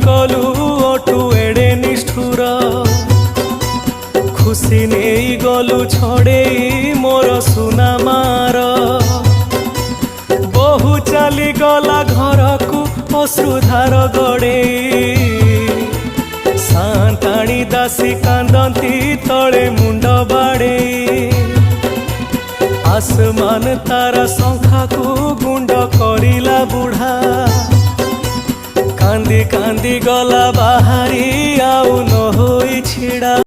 कलु ओटू एड़े निष्ठुर खुशी नहीं गलु छड़े मोर सुना मार बहु चली गला घर को अश्रुधार गड़े सांताणी दासी कांदती तले मुंड बाड़े आसमान तारा शंखा को गुंड करिला बुढ़ा कांदी कांदी गला बाहरी आउ न होई छिड़ा।